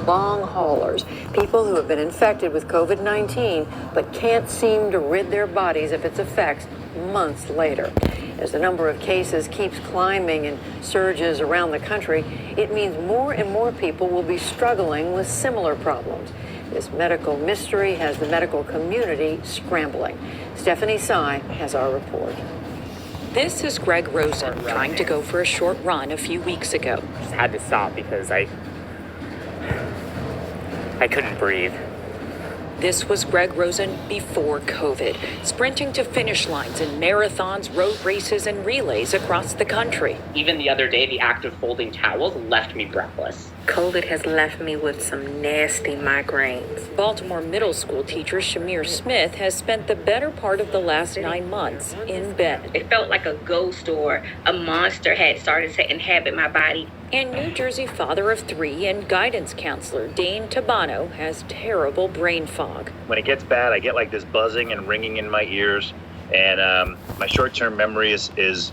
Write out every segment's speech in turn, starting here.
long haulers, people who have been infected with COVID-19 but can't seem to rid their bodies of its effects months later. As the number of cases keeps climbing in surges around the country, it means more and more people will be struggling with similar problems. This medical mystery has the medical community scrambling. Stephanie Sy has our report. This is Greg Rosen trying to go for a short run a few weeks ago. Just had to stop because I couldn't breathe. This was Greg Rosen before COVID, sprinting to finish lines in marathons, road races, and relays across the country. Even the other day, the act of folding towels left me breathless. COVID has left me with some nasty migraines. Baltimore middle school teacher Shamir Smith has spent the better part of the last 9 months in bed. It felt like a ghost or a monster had started to inhabit my body. And New Jersey father of 3 and guidance counselor Dane Tabano has terrible brain fog. When it gets bad, I get like this buzzing and ringing in my ears, and my short-term memory is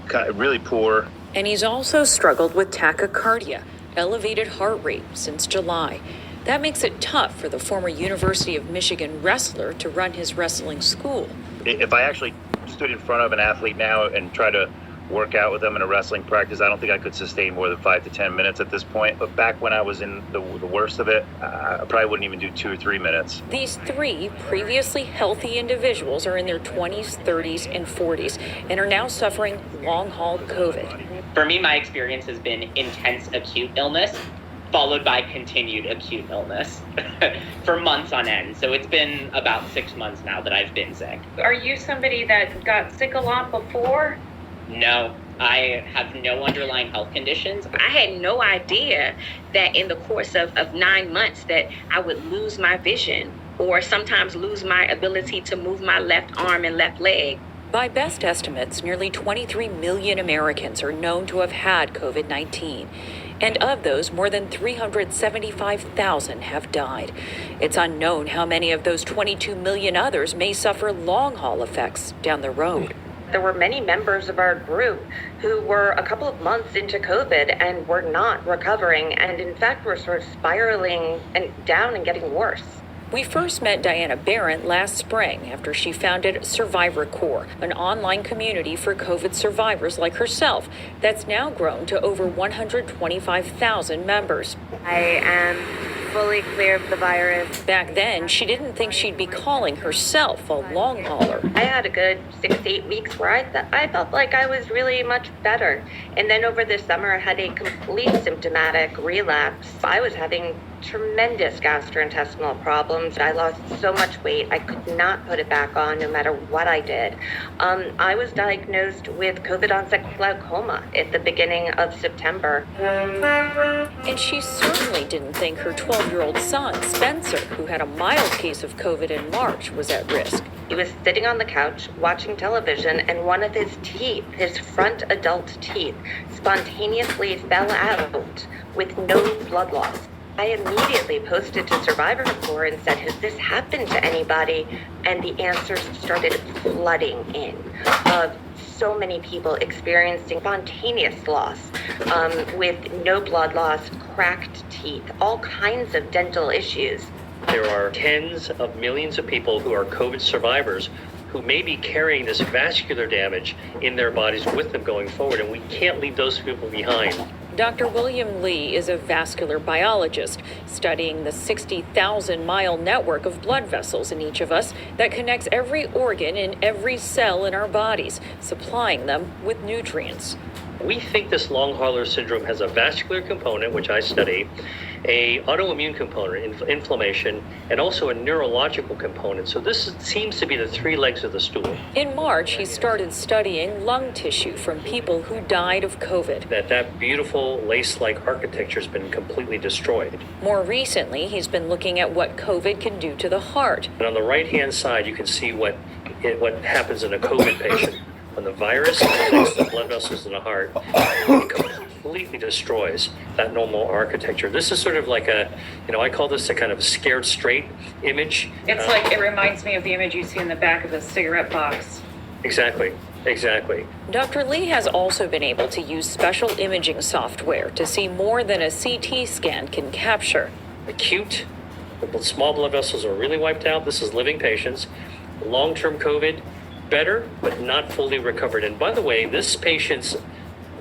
kind of really poor. And he's also struggled with tachycardia, elevated heart rate, since July. That makes it tough for the former University of Michigan wrestler to run his wrestling school. If I actually stood in front of an athlete now and tried to work out with them in a wrestling practice, I don't think I could sustain more than 5 to 10 minutes at this point. But back when I was in the worst of it, I probably wouldn't even do 2 or 3 minutes. These 3 previously healthy individuals are in their 20s, 30s, and 40s and are now suffering long-haul COVID. For me, my experience has been intense acute illness, followed by continued acute illness for months on end. So it's been about 6 months now that I've been sick. Are you somebody that got sick a lot before? No, I have no underlying health conditions. I had no idea that in the course of 9 months that I would lose my vision or sometimes lose my ability to move my left arm and left leg. By best estimates, nearly 23 million Americans are known to have had COVID-19. And of those, more than 375,000 have died. It's unknown how many of those 22 million others may suffer long-haul effects down the road. There were many members of our group who were a couple of months into COVID and were not recovering, and in fact were sort of spiraling and down and getting worse. We first met Diana Barrett last spring after she founded Survivor Corps, an online community for COVID survivors like herself that's now grown to over 125,000 members. I am fully clear of the virus. Back then, she didn't think she'd be calling herself a long hauler. I had a good 6 to 8 weeks where I felt like I was really much better. And then over the summer, I had a complete symptomatic relapse. I was having tremendous gastrointestinal problems. I lost so much weight, I could not put it back on no matter what I did. I was diagnosed with COVID-onset glaucoma at the beginning of September. And she certainly didn't think her 12-year-old son, Spencer, who had a mild case of COVID in March, was at risk. He was sitting on the couch watching television, and one of his teeth, his front adult teeth, spontaneously fell out with no blood loss. I immediately posted to Survivor Corps and said, has this happened to anybody? And the answers started flooding in of so many people experiencing spontaneous loss with no blood loss, cracked teeth, all kinds of dental issues. There are tens of millions of people who are COVID survivors who may be carrying this vascular damage in their bodies with them going forward, and we can't leave those people behind. Dr. William Lee is a vascular biologist studying the 60,000-mile network of blood vessels in each of us that connects every organ in every cell in our bodies, supplying them with nutrients. We think this long hauler syndrome has a vascular component, which I study, a autoimmune component, inflammation, and also a neurological component. So this seems to be the 3 legs of the stool. In March, he started studying lung tissue from people who died of COVID. That beautiful lace-like architecture has been completely destroyed. More recently, he's been looking at what COVID can do to the heart. And on the right-hand side, you can see what happens in a COVID patient. When the virus affects the blood vessels in the heart, it completely destroys that normal architecture. This is sort of like I call this a kind of scared straight image. It's like, it reminds me of the image you see in the back of a cigarette box. Exactly. Exactly. Dr. Lee has also been able to use special imaging software to see more than a CT scan can capture. Acute, the small blood vessels are really wiped out. This is living patients. Long-term COVID, better, but not fully recovered. And by the way, this patient's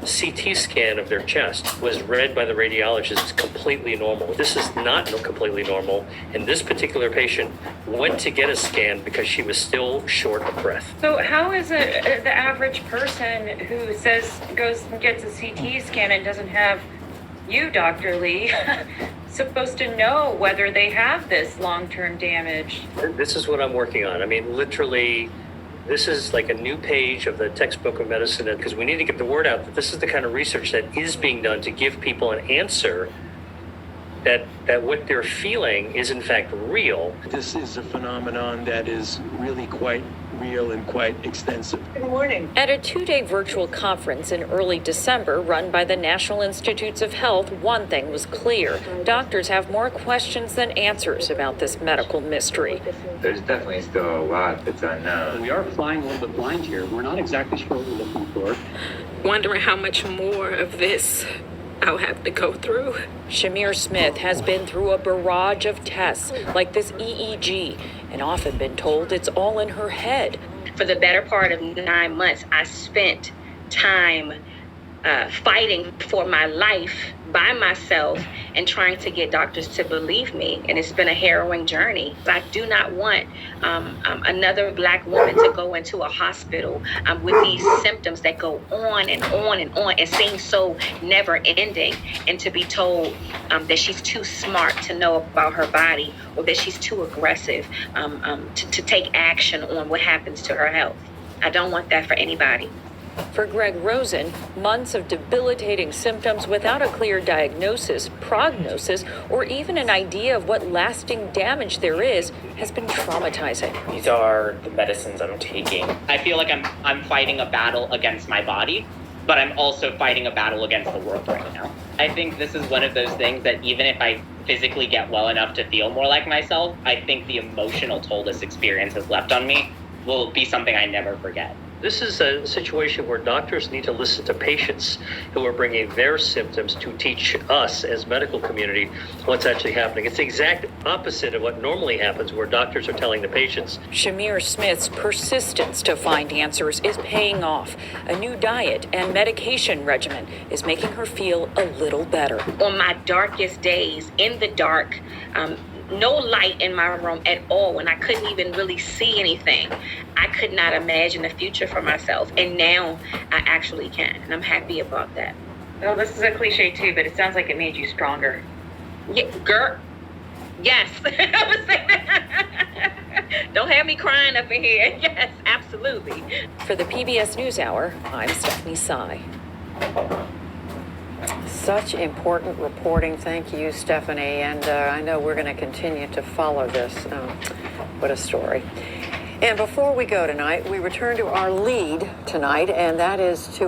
CT scan of their chest was read by the radiologist as completely normal. This is not completely normal. And this particular patient went to get a scan because she was still short of breath. So how is the average person who goes and gets a CT scan and doesn't have you, Dr. Lee, supposed to know whether they have this long-term damage? This is what I'm working on. I mean, literally, this is like a new page of the textbook of medicine, because we need to get the word out that this is the kind of research that is being done to give people an answer that what they're feeling is in fact real. This is a phenomenon that is really quite real and quite extensive. Good morning. At a 2-day virtual conference in early December run by the National Institutes of Health, one thing was clear. Doctors have more questions than answers about this medical mystery. There's definitely still a lot that's unknown. We are flying a little bit blind here. We're not exactly sure what we're looking for. Wondering how much more of this I'll have to go through. Shamir Smith has been through a barrage of tests like this EEG and often been told it's all in her head. For the better part of 9 months, I spent time fighting for my life by myself and trying to get doctors to believe me. And it's been a harrowing journey. I do not want another Black woman to go into a hospital with these symptoms that go on and on and on and seem so never ending, and to be told that she's too smart to know about her body, or that she's too aggressive to take action on what happens to her health. I don't want that for anybody. For Greg Rosen, months of debilitating symptoms without a clear diagnosis, prognosis, or even an idea of what lasting damage there is has been traumatizing. These are the medicines I'm taking. I feel like I'm fighting a battle against my body, but I'm also fighting a battle against the world right now. I think this is one of those things that even if I physically get well enough to feel more like myself, I think the emotional toll this experience has left on me will be something I never forget. This is a situation where doctors need to listen to patients who are bringing their symptoms to teach us as medical community what's actually happening. It's the exact opposite of what normally happens, where doctors are telling the patients. Shamir Smith's persistence to find answers is paying off. A new diet and medication regimen is making her feel a little better. On my darkest days, in the dark, no light in my room at all, when I couldn't even really see anything, I could not imagine a future for myself. And now I actually can, and I'm happy about that. Well, this is a cliche too, but it sounds like it made you stronger. Yeah, girl. Yes. I was saying that. Don't have me crying up in here. Yes, absolutely. For the PBS NewsHour, I'm Stephanie Sy. Such important reporting. Thank you, Stephanie. And I know we're going to continue to follow this. What a story. And before we go tonight, we return to our lead tonight, and that is to